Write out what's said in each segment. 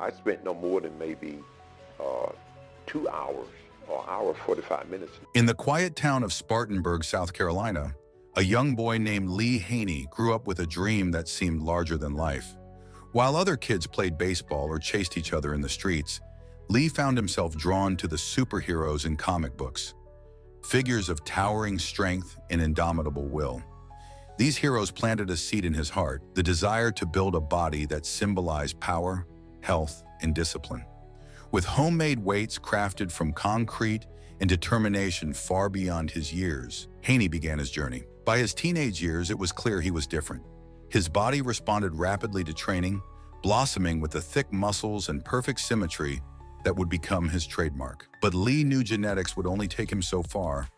I spent no more than maybe 2 hours or hour 45 minutes. In the quiet town of Spartanburg, South Carolina, a young boy named Lee Haney grew up with a dream that seemed larger than life. While other kids played baseball or chased each other in the streets, Lee found himself drawn to the superheroes in comic books, figures of towering strength and indomitable will. These heroes planted a seed in his heart, the desire to build a body that symbolized power, health, and discipline. With homemade weights crafted from concrete and determination far beyond his years, Haney began his journey. By his teenage years, it was clear he was different. His body responded rapidly to training, blossoming with the thick muscles and perfect symmetry that would become his trademark. But Lee knew genetics would only take him so far.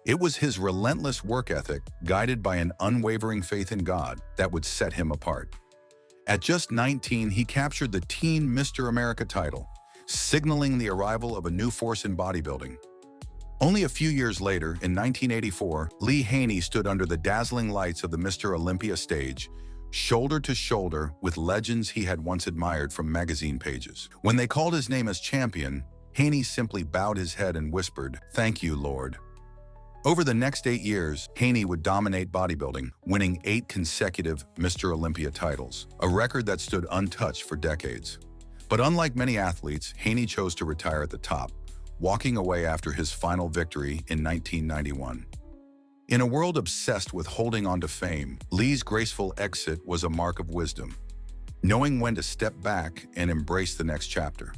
It was his relentless work ethic, guided by an unwavering faith in God, that would set him apart. At just 19, he captured the teen Mr. America title, signaling the arrival of a new force in bodybuilding. Only a few years later, in 1984, Lee Haney stood under the dazzling lights of the Mr. Olympia stage, shoulder to shoulder with legends he had once admired from magazine pages. When they called his name as champion, Haney simply bowed his head and whispered, "Thank you, Lord." Over the next 8 years, Haney would dominate bodybuilding, winning 8 consecutive Mr. Olympia titles, a record that stood untouched for decades. But unlike many athletes, Haney chose to retire at the top, walking away after his final victory in 1991. In a world obsessed with holding on to fame, Lee's graceful exit was a mark of wisdom, knowing when to step back and embrace the next chapter.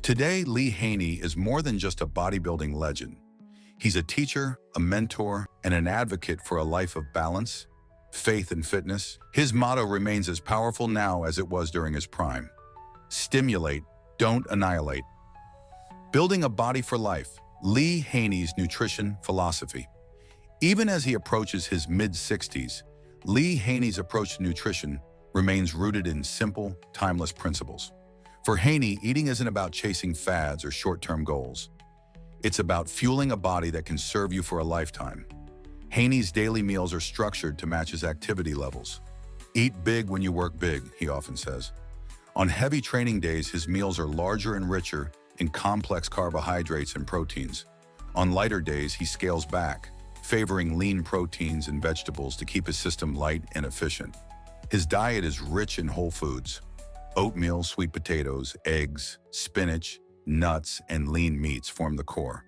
Today, Lee Haney is more than just a bodybuilding legend. He's a teacher, a mentor, and an advocate for a life of balance, faith, and fitness. His motto remains as powerful now as it was during his prime. Stimulate, don't annihilate. Building a body for life, Lee Haney's nutrition philosophy. Even as he approaches his mid-60s, Lee Haney's approach to nutrition remains rooted in simple, timeless principles. For Haney, eating isn't about chasing fads or short-term goals. It's about fueling a body that can serve you for a lifetime. Haney's daily meals are structured to match his activity levels. Eat big when you work big, he often says. On heavy training days, his meals are larger and richer in complex carbohydrates and proteins. On lighter days, he scales back, favoring lean proteins and vegetables to keep his system light and efficient. His diet is rich in whole foods: oatmeal, sweet potatoes, eggs, spinach, nuts, and lean meats form the core.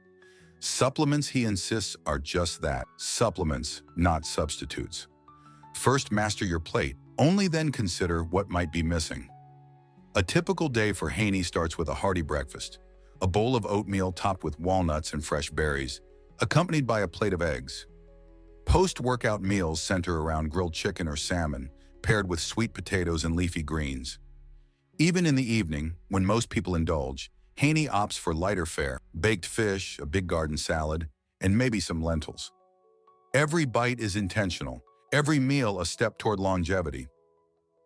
Supplements, he insists, are just that, supplements, not substitutes. First, master your plate. Only then consider what might be missing. A typical day for Haney starts with a hearty breakfast, a bowl of oatmeal topped with walnuts and fresh berries, accompanied by a plate of eggs. Post-workout meals center around grilled chicken or salmon, paired with sweet potatoes and leafy greens. Even in the evening, when most people indulge, Haney opts for lighter fare: baked fish, a big garden salad, and maybe some lentils. Every bite is intentional, every meal a step toward longevity.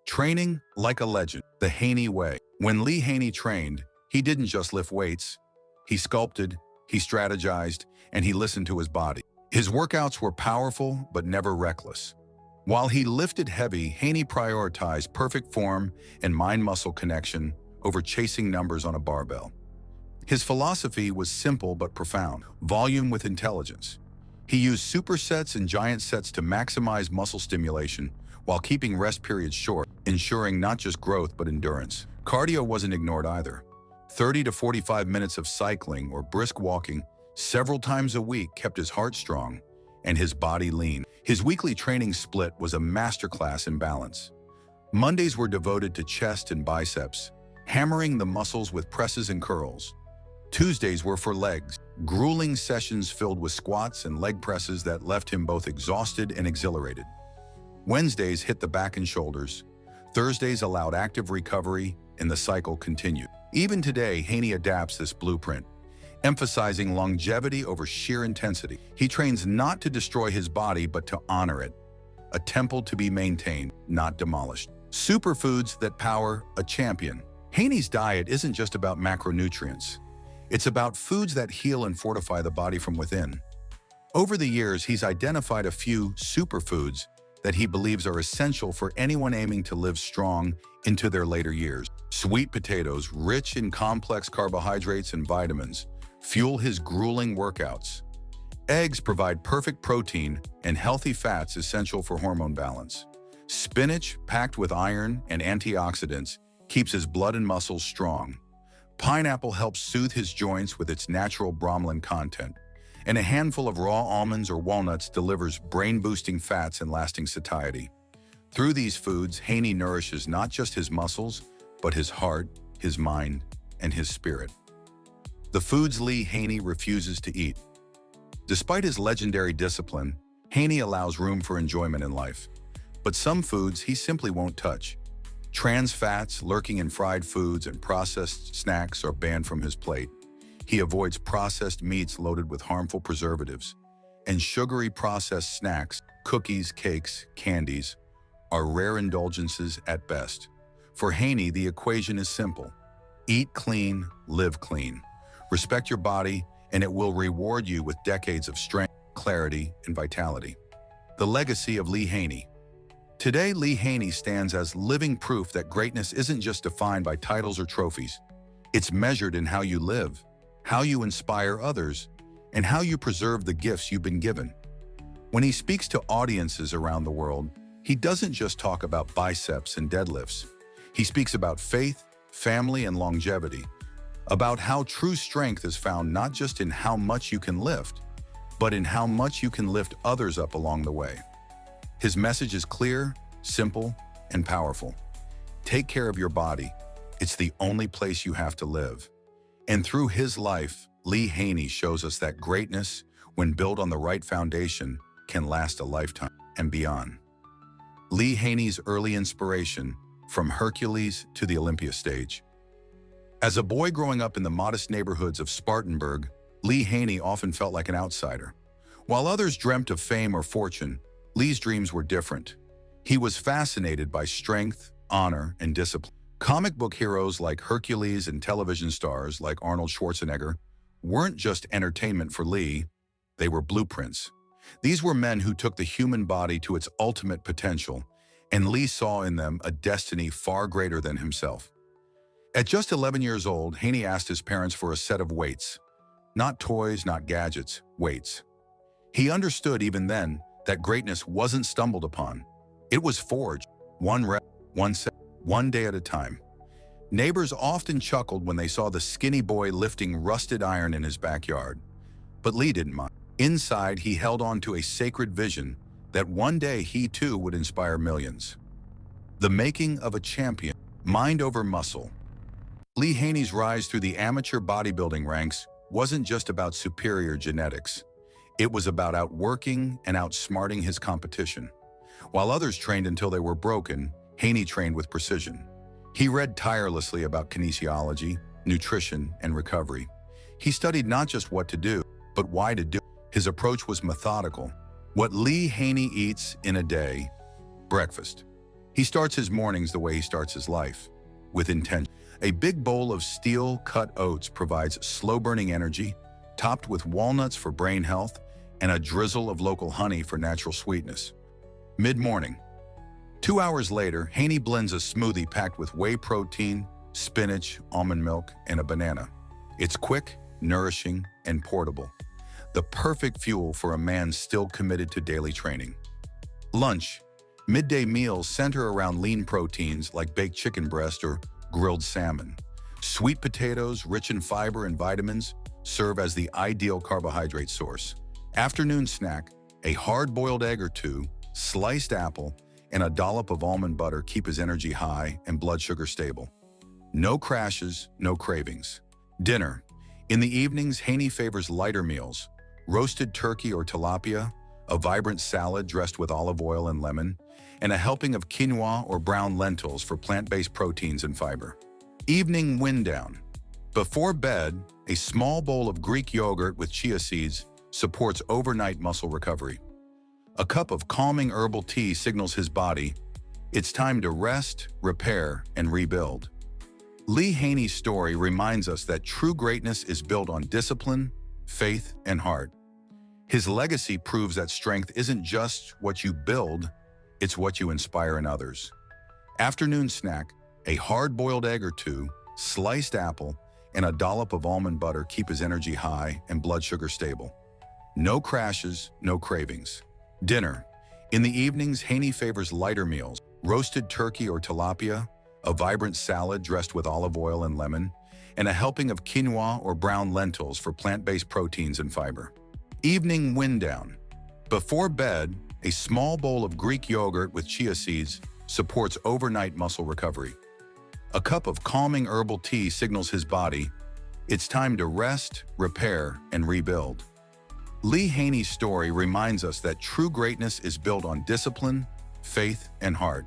Training like a legend, the Haney way. When Lee Haney trained, he didn't just lift weights. He sculpted, he strategized, and he listened to his body. His workouts were powerful but never reckless. While he lifted heavy, Haney prioritized perfect form and mind-muscle connection over chasing numbers on a barbell. His philosophy was simple but profound: volume with intelligence. He used supersets and giant sets to maximize muscle stimulation while keeping rest periods short, ensuring not just growth but endurance. Cardio wasn't ignored either. 30 to 45 minutes of cycling or brisk walking several times a week kept his heart strong and his body lean. His weekly training split was a masterclass in balance. Mondays were devoted to chest and biceps, hammering the muscles with presses and curls. Tuesdays were for legs, grueling sessions filled with squats and leg presses that left him both exhausted and exhilarated. Wednesdays hit the back and shoulders. Thursdays allowed active recovery, and the cycle continued. Even today, Haney adapts this blueprint, emphasizing longevity over sheer intensity. He trains not to destroy his body, but to honor it, a temple to be maintained, not demolished. Superfoods that power a champion. Haney's diet isn't just about macronutrients. It's about foods that heal and fortify the body from within. Over the years, he's identified a few superfoods that he believes are essential for anyone aiming to live strong into their later years. Sweet potatoes, rich in complex carbohydrates and vitamins, fuel his grueling workouts. Eggs provide perfect protein and healthy fats essential for hormone balance. Spinach, packed with iron and antioxidants, keeps his blood and muscles strong. Pineapple helps soothe his joints with its natural bromelain content. And a handful of raw almonds or walnuts delivers brain-boosting fats and lasting satiety. Through these foods, Haney nourishes not just his muscles, but his heart, his mind, and his spirit. The foods Lee Haney refuses to eat. Despite his legendary discipline, Haney allows room for enjoyment in life. But some foods he simply won't touch. Trans fats lurking in fried foods and processed snacks are banned from his plate. He avoids processed meats loaded with harmful preservatives. And sugary processed snacks, cookies, cakes, candies, are rare indulgences at best. For Haney, the equation is simple. Eat clean, live clean. Respect your body, and it will reward you with decades of strength, clarity, and vitality. The legacy of Lee Haney. Today, Lee Haney stands as living proof that greatness isn't just defined by titles or trophies. It's measured in how you live, how you inspire others, and how you preserve the gifts you've been given. When he speaks to audiences around the world, he doesn't just talk about biceps and deadlifts. He speaks about faith, family, and longevity, about how true strength is found not just in how much you can lift, but in how much you can lift others up along the way. His message is clear, simple, and powerful. Take care of your body. It's the only place you have to live. And through his life, Lee Haney shows us that greatness, when built on the right foundation, can last a lifetime and beyond. Lee Haney's early inspiration, from Hercules to the Olympia stage. As a boy growing up in the modest neighborhoods of Spartanburg, Lee Haney often felt like an outsider. While others dreamt of fame or fortune, Lee's dreams were different. He was fascinated by strength, honor, and discipline. Comic book heroes like Hercules and television stars like Arnold Schwarzenegger weren't just entertainment for Lee, they were blueprints. These were men who took the human body to its ultimate potential, and Lee saw in them a destiny far greater than himself. At just 11 years old, Haney asked his parents for a set of weights. Not toys, not gadgets, weights. He understood even then that greatness wasn't stumbled upon. It was forged, one rep, one set, one day at a time. Neighbors often chuckled when they saw the skinny boy lifting rusted iron in his backyard. But Lee didn't mind. Inside, he held on to a sacred vision that one day he too would inspire millions. The making of a champion, mind over muscle. Lee Haney's rise through the amateur bodybuilding ranks wasn't just about superior genetics. It was about outworking and outsmarting his competition. While others trained until they were broken, Haney trained with precision. He read tirelessly about kinesiology, nutrition, and recovery. He studied not just what to do, but why to do it. His approach was methodical. What Lee Haney eats in a day: breakfast. He starts his mornings the way he starts his life, with intention. A big bowl of steel-cut oats provides slow-burning energy, topped with walnuts for brain health and a drizzle of local honey for natural sweetness. Mid-morning. 2 hours later, Haney blends a smoothie packed with whey protein, spinach, almond milk, and a banana. It's quick, nourishing, and portable. The perfect fuel for a man still committed to daily training. Lunch. Midday meals center around lean proteins like baked chicken breast or grilled salmon. Sweet potatoes, rich in fiber and vitamins, serve as the ideal carbohydrate source. Afternoon snack, a hard-boiled egg or two, sliced apple, and a dollop of almond butter keep his energy high and blood sugar stable. No crashes, no cravings. Dinner. In the evenings, Haney favors lighter meals: roasted turkey or tilapia, a vibrant salad dressed with olive oil and lemon, and a helping of quinoa or brown lentils for plant-based proteins and fiber. Evening wind down. Before bed, a small bowl of Greek yogurt with chia seeds supports overnight muscle recovery. A cup of calming herbal tea signals his body it's time to rest, repair, and rebuild. Lee Haney's story reminds us that true greatness is built on discipline, faith, and heart. His legacy proves that strength isn't just what you build, it's what you inspire in others. Afternoon snack, A hard-boiled egg or two, sliced apple, and a dollop of almond butter keep his energy high and blood sugar stable. No crashes, no cravings. Dinner. In the evenings, Haney favors lighter meals, roasted turkey or tilapia, a vibrant salad dressed with olive oil and lemon, and a helping of quinoa or brown lentils for plant-based proteins and fiber. Evening wind down. Before bed, a small bowl of Greek yogurt with chia seeds supports overnight muscle recovery. A cup of calming herbal tea signals his body it's time to rest, repair, and rebuild. Lee Haney's story reminds us that true greatness is built on discipline, faith, and heart.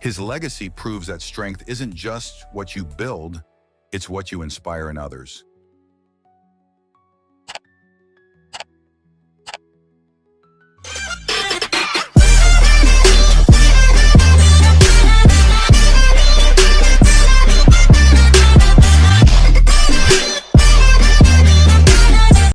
His legacy proves that strength isn't just what you build, it's what you inspire in others.